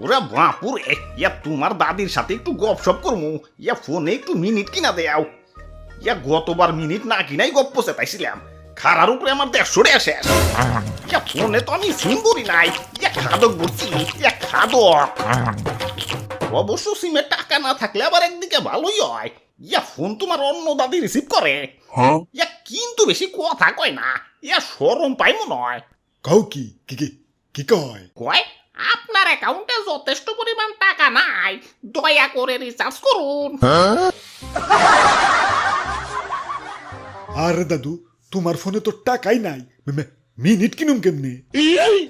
ওরা বাপুরে, ইয়া তোমার দাদির সাথে একটু গপসপ করমু, ইয়া ফোনে একটু মিনিট কিনা দেও। ইয়া গতবার মিনিট না কিনাই গপ্প চেতাইছিলাম, খারার উপরে আমার 150 টাকা শেষ। ইয়া ফোনে তো আমি সিম করি নাই, ইয়া খাদক বলছি, ইয়া খাদক। অবশ্য সিমে টাকা না থাকলে আবার একদিকে ভালোই হয়, ইয়া ফোন তোমার অন্য দাদি রিসিভ করে। ইয়া কিন্তু বেশি কথা কয় না, ইয়া শরম পাই মনে হয়। কও কি কি কি কি কয়? কয় আপনার অ্যাকাউন্টে যথেষ্ট পরিমাণ টাকা নাই, দয়া করে রিচার্জ করুন। আরে দাদু, তোমার ফোনে তো টাকাই নাই, মিনিট কিনুম কেমনে?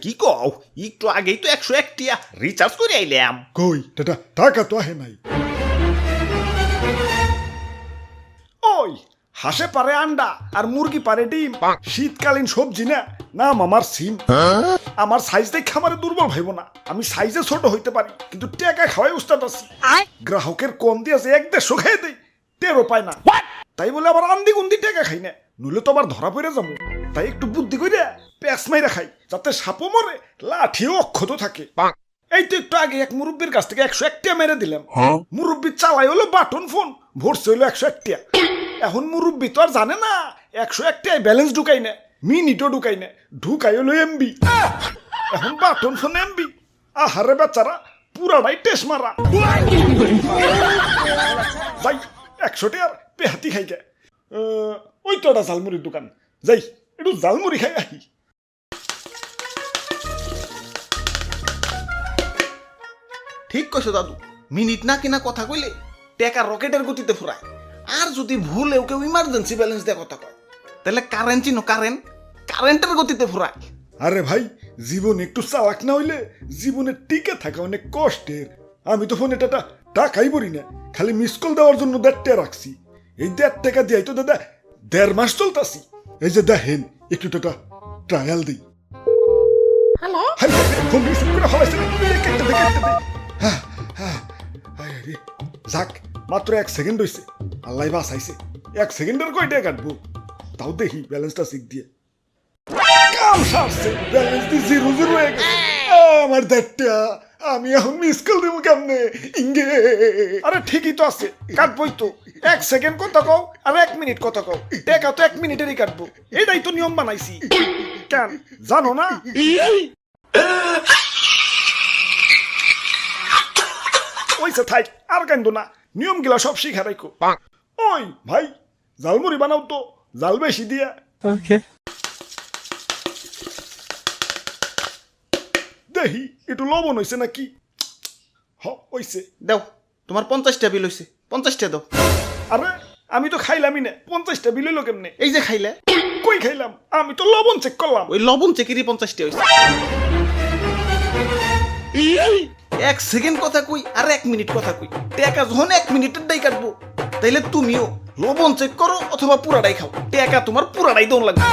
কি কও, একটু আগেই তো 101 টিয়া রিচার্জ করে আইলাম। কই টাকা তো আহে নাই। ওই হাঁসে পারে আন্ডা আর মুরগি পারে ডিম, শীতকালীন সবজি না, নাম আমার সিম। আমার সাইজ দেখে আমার দুর্বল ভাইব না, আমি সাইজে ছোট হইতে পারি কিন্তু টাকা খাওয়াই উস্তাদ আছি। গ্রাহকের কম দিয়ে আছে 1-150 খেয়ে দেই, টেরও পায় না। তাই বলে আবার আন্দি গুন্দি টাকা খাই না, নইলে তো আবার ধরা পড়ে যাবো। তাই একটু বুদ্ধি করে প্যাঁচ মাইরা খাই, যাতে সাপও মরে লাঠিও অক্ষত থাকে। এই তো একটু আগে এক মুরব্বীর কাছ থেকে 101 টাকা মেরে দিলাম। মুরব্বী চালাই হলো বাটন ফোন, ভরছে হলো 101 টাকা। এখন মুরব্বী তো আর জানে না 101 টাকায় ব্যালেন্স ঢুকাই না, মিনিটও ঢুকাই না, ঢুকাই হলো এমবি। এখন বাটন ফোন এমবি, আহারে বেচারা পুরাটাই টেস মারা। যাই 100 টাকার পেহাতি খাই গে। ওই তো একটা ঝালমুড়ির দোকান, যাই একটু ঝালমুড়ি খাই আহি। ঠিক কইছো দাদু, মিনিট না কিনা কথা কইলে টাকা রকেটের গতিতে ফুরায়। আর যদি ভুলেও কেউ ইমার্জেন্সি ব্যালেন্স দিয়ে কথা কয়, তাহলে কারেন্ট চিনো, কারেন্টের গতিতে ফুরায়। আরে ভাই, জীবন একটু চালাক না হইলে জীবনে টিকে থাকা অনেক কষ্টের। আমি তো ফোনে টাকাই বলি না, খালি মিস কল দেওয়ার জন্য 1.5 টাকা রাখছি। এই 1.5 টাকা দিয়ে তো দাদা 1.5 মাস চলতাছি। এই যে দেখেন একটু ট্রায়াল দিই। হ্যালো, ফোন রিসিভ করে ফলাইছে, যাক মাত্র 1 সেকেন্ড হইছে, আল্লাহ বাঁচাইছে। 1 সেকেন্ডের কয় টাকা কাটবো, তাও দেখি ব্যালেন্সটা চেক দিয়ে। কাম সারছে, ব্যালেন্স দি 0 হয়ে গেছে। আমার 1.5 টাকা, আমি এখন মিস কল দেবো কেমনে? ইঙ্গে আরে ঠিকই তো আছে, কাটবই তো। 1 সেকেন্ড কথা কও আর 1 মিনিট কথা কও, টাকা তো 1 মিনিটেরই কাটবো। এটাই তো নিয়ম বানাইছি, কেন জানো না? ওইসে থাই, আর কান্দো না, নিয়ম গিলা সব শিখা রাখো। ওই ভাই, ঝালমুড়ি বানাও তো, জাল বেশি দিয়া। দেখি একটু লবণ হইছে নাকি। হইছে, দাও তোমার 50 টাকা বিল হইছে, 50 টাকা দাও। আরে আমি তো খাইলামই না, 50টা বিল হইলো কেমনে? এই যে খাইলে। কই খাইলাম, আমি তো লবণ চেক করলাম। ওই লবণ চেকেরই 50 টাকা হইছে। 1 সেকেন্ড কথা কই আর 1 মিনিট কথা কই, টাকা যখন 1 মিনিটের দাই কাটবো, তাইলে তুমিও লবণ চেক করো অথবা পুরাটাই খাও, টাকা তোমার পুরাটাই দন লাগবে।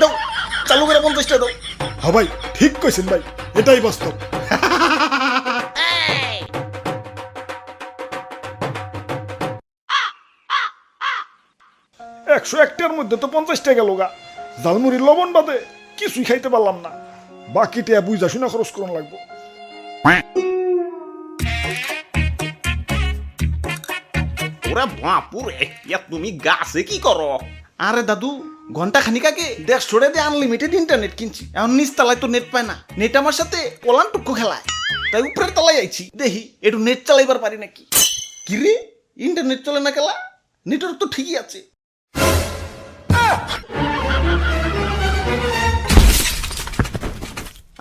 দাও, চালু করে 50 টাকা দাও। হ্যাঁ ভাই, ঠিক কইছেন ভাই, এটাই বাস্তব। 101 টাকার মধ্যে তো 50 টাকা লোগা, ঝালমুড়ির লবণ বাদে কিছুই খাইতে পারলাম না। বাকি টাকা বুঝা শুনে খরচ করুন লাগবো। ওরা বাপুরে, ইয়া তুমি গাছে কি করো? আরে দাদু, ঘন্টা খানিক আগে 150 টাকা দিয়ে আনলিমিটেড ইন্টারনেট কিনছি। এখন নিচ তলায় তো নেট পায় না, নেট আমার সাথে ওলান টুকু খেলায়। তাই উপরের তলায় আইছি, দেখি একটু নেট চালাইবার পারি নাকি। কি রে, ইন্টারনেট চলে না খেলা? নেটওয়ার্ক তো ঠিকই আছে।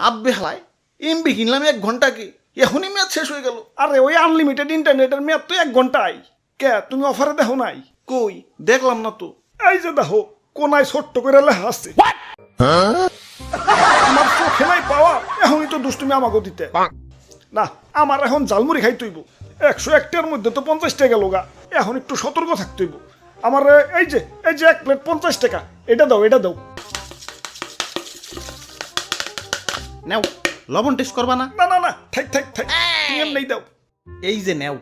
আব্বে হালায়, এমবি কিনলাম 1 ঘন্টাকে, এখনই মেয়াদ শেষ হয়ে গেল। আরে ওই আনলিমিটেড ইন্টারনেটের মেয়াদ তো 1 ঘন্টাই। কে তুমি অফারে দেখো নাই? কই দেখলাম না তো। এই যে দেখো, কোনায় ছোট্ট করে লেখা আছে। আমার চোখে নাই পাওয়া, এখনই তো দুষ্টুমি আমাকে দিতে না। আমার এখন ঝালমুড়ি খাই তৈব, 101 টাকার মধ্যে তো 50 টাকা লোগা, এখন একটু সতর্ক থাকতে হইব। আমার এই যে 1 প্লেট 50 টাকা, এটা দাও, এটা দাও। নেও, লবণ টেস্ট করবা না? না না না, থাক থাক থাক, তুমি এমনি দাও। এই যে নেও।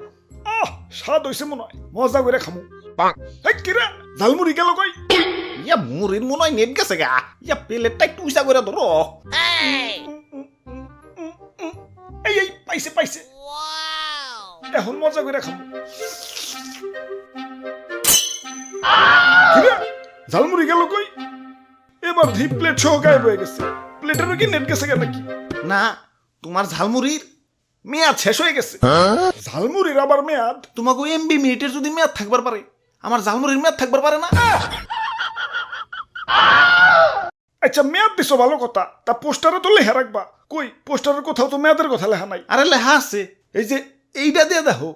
স্বাদ হইছে মনে হয়, মজা করে খামু। কিরা ঝালমুড়ি গেল কই? ইয়া মুড়ির মনে হয় নেট গেছে গা। ইয়া প্লেটটা একটু উঁচা করে ধরো। এই এই পাইছে পাইছে এখন মজা করে খাবো কিরে, ঝালমুড়ি গেল কই? এবার ধি প্লেট সহ গায়েব হয়ে গেছে। প্লেটেরও কি নেট গেছে কেন নাকি? না, তোমার ঝালমুড়ির মেয়াদ শেষ হয়ে গেছে। ঝালমুড়ির আবার মেয়াদ? তোমাকে এমবি মিনিটের যদি মেয়াদ থাকবার পারে, আমার ঝালমুড়ির মেয়াদ থাকবার পারে না? আচ্ছা মেয়াদ দিছো ভালো কথা, তা পোস্টারে তো লেখা রাখবা। কই পোস্টারের কোথাও তো মেয়াদের কথা লেখা নাই। আরে লেখা আছে, এই যে এইটা দিয়ে দেখো।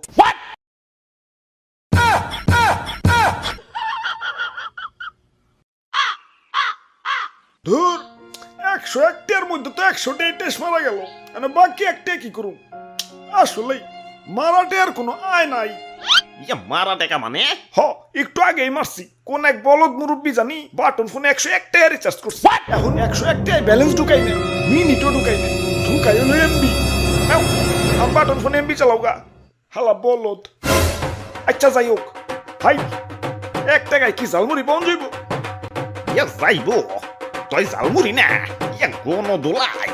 ধুর, 101টার মধ্যে তো 100টাই টেস্ট মারা গেল, মানে বাকি একটা কি করুন? আসলেই মারাটে আর কোনো আয় নাই। ইয়া মারা টাকা মানে? হ, একটু আগেই মারছি। কোন এক বলদ মুরব্বী জানি বাটন ফোনে 101টাই রিচার্জ করছে, এখন 101টাই ব্যালেন্স ঢুকাই না, মিনিটও ঢুকাই না, ঢুকাই হলো এমবি। আমার বাটন ফোনে এমবি চালাও গা, হালা বলদ। আচ্ছা যাই হোক ভাই, 1 টাকায় কি ঝালমুড়ি পাওয়া যাইব? ইয়া যাইব, তুই ঝালমুড়ি না, ইয়া গণ দোলাই।